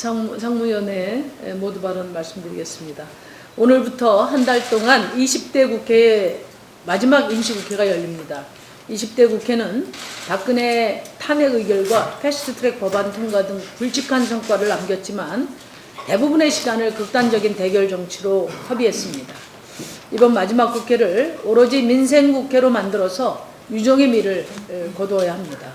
상무위원회 모두 발언 말씀드리겠습니다. 오늘부터 한 달 동안 20대 국회의 마지막 임시국회가 열립니다. 20대 국회는 박근혜 탄핵 의결과 패스트트랙 법안 통과 등 굵직한 성과를 남겼지만 대부분의 시간을 극단적인 대결 정치로 허비했습니다. 이번 마지막 국회를 오로지 민생국회로 만들어서 유종의 미를 거두어야 합니다.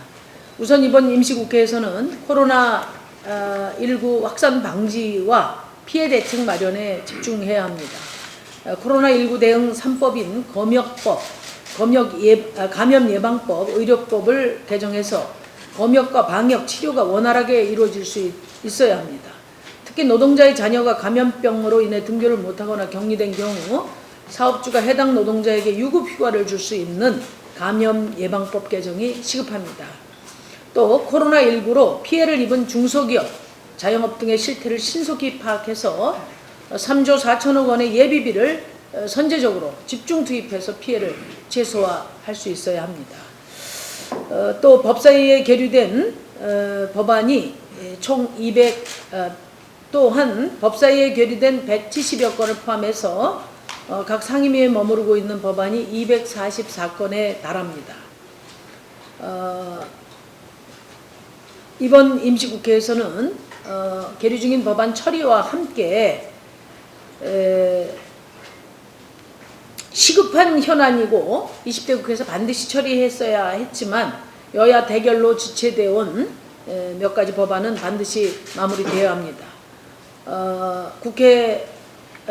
우선 이번 임시국회에서는 코로나19 확산 방지와 피해 대책 마련에 집중해야 합니다. 코로나19 대응 3법인 검역법, 감염 예방법, 의료법을 개정해서 검역과 방역, 치료가 원활하게 이루어질 수 있어야 합니다. 특히 노동자의 자녀가 감염병으로 인해 등교를 못하거나 격리된 경우 사업주가 해당 노동자에게 유급 휴가를 줄 수 있는 감염 예방법 개정이 시급합니다. 또 코로나19로 피해를 입은 중소기업, 자영업 등의 실태를 신속히 파악해서 3조 4천억 원의 예비비를 선제적으로 집중 투입해서 피해를 최소화할 수 있어야 합니다. 또 법사위에 계류된 법안이 총 또한 법사위에 계류된 170여 건을 포함해서 각 상임위에 머무르고 있는 법안이 244건에 달합니다. 이번 임시국회에서는 계류 중인 법안 처리와 함께 시급한 현안이고 20대 국회에서 반드시 처리했어야 했지만 여야 대결로 지체되어 온 몇 가지 법안은 반드시 마무리되어야 합니다. 국회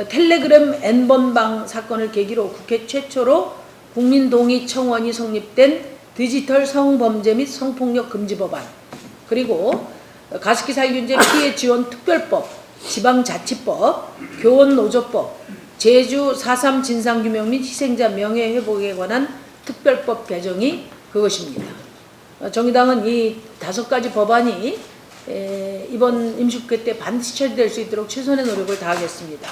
텔레그램 N번방 사건을 계기로 국회 최초로 국민동의 청원이 성립된 디지털 성범죄 및 성폭력 금지 법안, 그리고 가습기 살균제 피해 지원 특별법, 지방자치법, 교원노조법, 제주 4.3 진상규명 및 희생자 명예회복에 관한 특별법 개정이 그것입니다. 정의당은 이 5가지 법안이 이번 임시국회 때 반드시 처리될 수 있도록 최선의 노력을 다하겠습니다.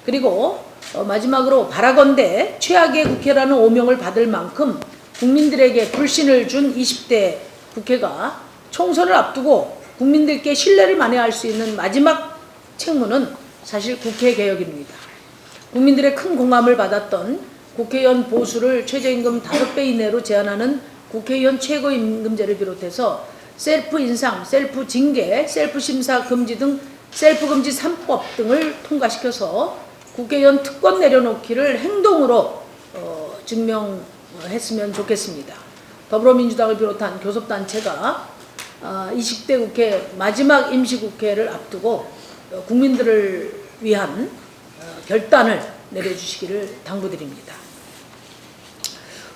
그리고 마지막으로 바라건대 최악의 국회라는 오명을 받을 만큼 국민들에게 불신을 준 20대 국회가 총선을 앞두고 국민들께 신뢰를 만회할 수 있는 마지막 책무는 사실 국회개혁입니다. 국민들의 큰 공감을 받았던 국회의원 보수를 최저임금 5배 이내로 제한하는 국회의원 최고임금제를 비롯해서 셀프 인상, 셀프 징계, 셀프 심사 금지 등 셀프 금지 3법 등을 통과시켜서 국회의원 특권 내려놓기를 행동으로 증명했으면 좋겠습니다. 더불어민주당을 비롯한 교섭단체가 20대 국회 마지막 임시국회를 앞두고 국민들을 위한 결단을 내려주시기를 당부드립니다.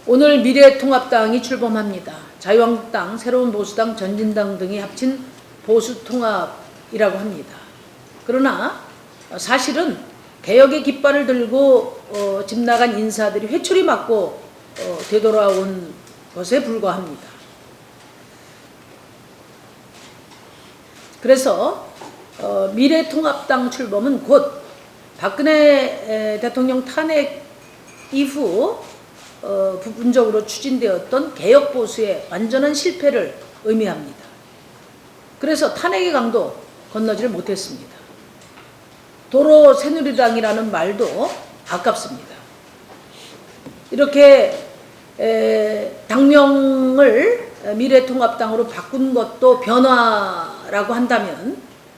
오늘 미래통합당이 출범합니다. 자유한국당, 새로운보수당, 전진당 등이 합친 보수통합이라고 합니다. 그러나 사실은 개혁의 깃발을 들고 집 나간 인사들이 회초리 맞고 되돌아온 것에 불과합니다. 그래서 미래통합당 출범은 곧 박근혜 대통령 탄핵 이후 부분적으로 추진되었던 개혁보수의 완전한 실패를 의미합니다. 그래서 탄핵의 강도 건너지를 못했습니다. 도로 새누리당이라는 말도 아깝습니다. 이렇게 당명을 미래통합당으로 바꾼 것도 변화라고 한다면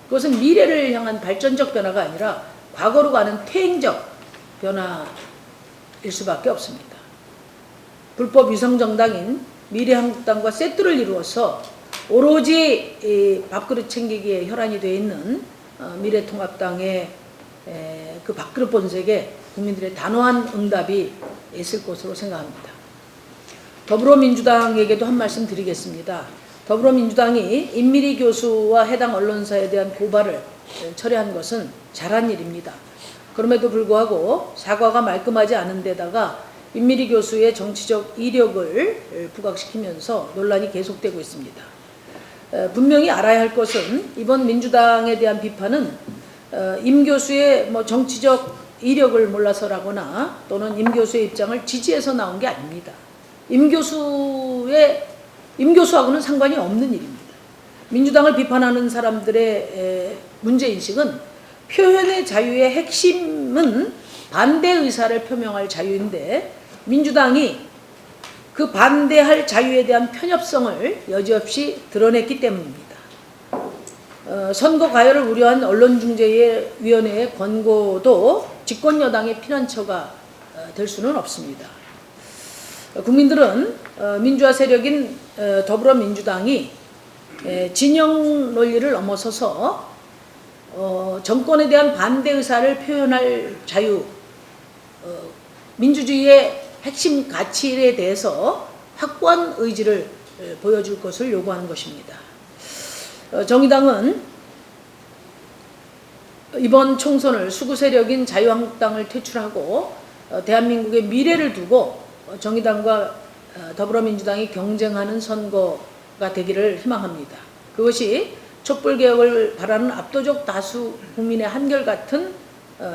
그것은 미래를 향한 발전적 변화가 아니라 과거로 가는 퇴행적 변화일 수밖에 없습니다. 불법 위성정당인 미래한국당과 세트를 이루어서 오로지 밥그릇 챙기기에 혈안이 되어 있는 미래통합당의 그 밥그릇 본색에 국민들의 단호한 응답이 있을 것으로 생각합니다. 더불어민주당에게도 한 말씀 드리겠습니다. 더불어민주당이 임미리 교수와 해당 언론사에 대한 고발을 철회한 것은 잘한 일입니다. 그럼에도 불구하고 사과가 말끔하지 않은 데다가 임미리 교수의 정치적 이력을 부각시키면서 논란이 계속되고 있습니다. 분명히 알아야 할 것은 이번 민주당에 대한 비판은 임 교수의 정치적 이력을 몰라서라거나 또는 임 교수의 입장을 지지해서 나온 게 아닙니다. 임 교수하고는 상관이 없는 일입니다. 민주당을 비판하는 사람들의 문제인식은 표현의 자유의 핵심은 반대 의사를 표명할 자유인데 민주당이 그 반대할 자유에 대한 편협성을 여지없이 드러냈기 때문입니다. 선거 가열을 우려한 언론중재위원회의 권고도 집권 여당의 피난처가 될 수는 없습니다. 국민들은 민주화 세력인 더불어민주당이 진영 논리를 넘어서서 정권에 대한 반대 의사를 표현할 자유, 민주주의의 핵심 가치에 대해서 확고한 의지를 보여줄 것을 요구하는 것입니다. 정의당은 이번 총선을 수구 세력인 자유한국당을 퇴출하고 대한민국의 미래를 두고 정의당과 더불어민주당이 경쟁하는 선거가 되기를 희망합니다. 그것이 촛불개혁을 바라는 압도적 다수 국민의 한결같은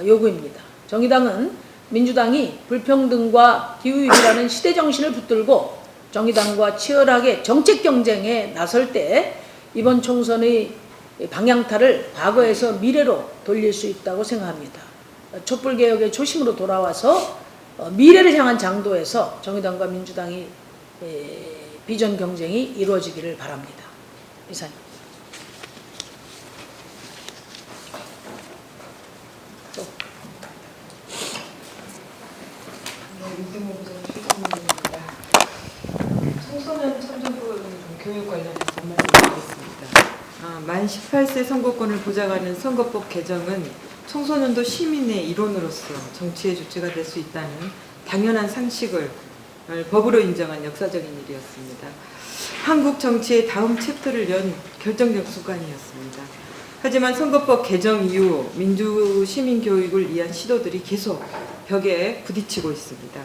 요구입니다. 정의당은 민주당이 불평등과 기후위기라는 시대정신을 붙들고 정의당과 치열하게 정책 경쟁에 나설 때 이번 총선의 방향타를 과거에서 미래로 돌릴 수 있다고 생각합니다. 촛불개혁의 초심으로 돌아와서 미래를 향한 장도에서 정의당과 민주당이 비전 경쟁이 이루어지기를 바랍니다. 이상입니다. 윤대모 부장 최종입니다. 청소년 참정권 교육 관련해서 말씀드리겠습니다. 만 18세 선거권을 보장하는 선거법 개정은 청소년도 시민의 일원으로서 정치의 주체가 될 수 있다는 당연한 상식을 법으로 인정한 역사적인 일이었습니다. 한국 정치의 다음 챕터를 연 결정적 순간이었습니다. 하지만 선거법 개정 이후 민주 시민 교육을 위한 시도들이 계속 벽에 부딪히고 있습니다.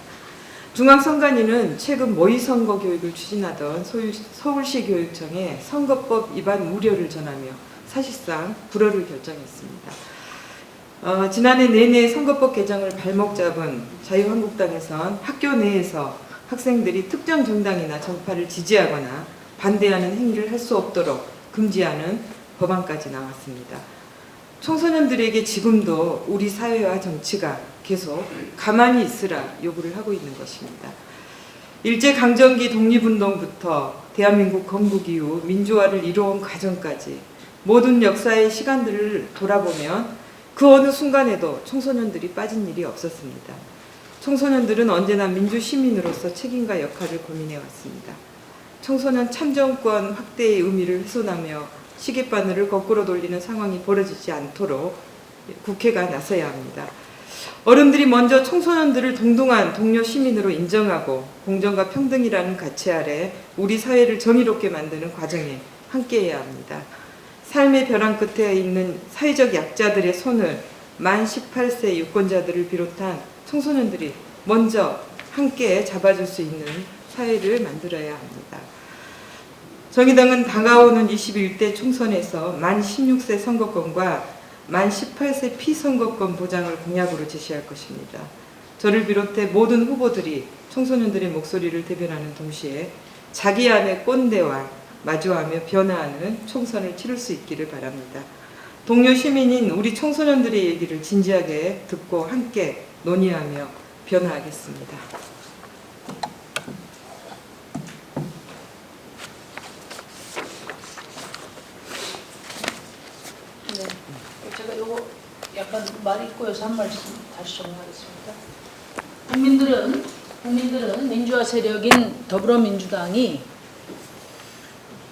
중앙선관위는 최근 모의선거 교육을 추진하던 서울시 교육청에 선거법 위반 우려를 전하며 사실상 불허를 결정했습니다. 지난해 내내 선거법 개정을 발목 잡은 자유한국당에선 학교 내에서 학생들이 특정 정당이나 정파를 지지하거나 반대하는 행위를 할 수 없도록 금지하는 법안까지 나왔습니다. 청소년들에게 지금도 우리 사회와 정치가 계속 가만히 있으라 요구를 하고 있는 것입니다. 일제강점기 독립운동부터 대한민국 건국 이후 민주화를 이루어온 과정까지 모든 역사의 시간들을 돌아보면 그 어느 순간에도 청소년들이 빠진 일이 없었습니다. 청소년들은 언제나 민주시민으로서 책임과 역할을 고민해왔습니다. 청소년 참정권 확대의 의미를 훼손하며 시계바늘을 거꾸로 돌리는 상황이 벌어지지 않도록 국회가 나서야 합니다. 어른들이 먼저 청소년들을 동등한 동료 시민으로 인정하고 공정과 평등이라는 가치 아래 우리 사회를 정의롭게 만드는 과정에 함께해야 합니다. 삶의 벼랑 끝에 있는 사회적 약자들의 손을 만 18세 유권자들을 비롯한 청소년들이 먼저 함께 잡아줄 수 있는 사회를 만들어야 합니다. 정의당은 다가오는 21대 총선에서 만 16세 선거권과 만 18세 피선거권 보장을 공약으로 제시할 것입니다. 저를 비롯해 모든 후보들이 청소년들의 목소리를 대변하는 동시에 자기 안의 꼰대와 마주하며 변화하는 총선을 치를 수 있기를 바랍니다. 동료 시민인 우리 청소년들의 얘기를 진지하게 듣고 함께 논의하며 변화하겠습니다. 네, 제가 요거 약간 말이 꼬여서 한 말씀 다시 정리하겠습니다. 국민들은 민주화 세력인 더불어민주당이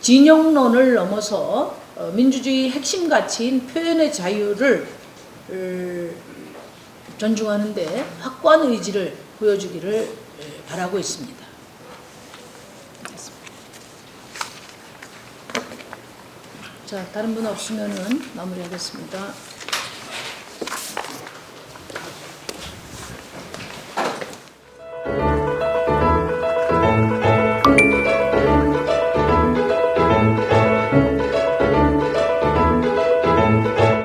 진영론을 넘어서 민주주의 핵심 가치인 표현의 자유를 존중하는데 확고한 의지를 보여주기를 바라고 있습니다. 자, 다른 분 없으면은 마무리하겠습니다.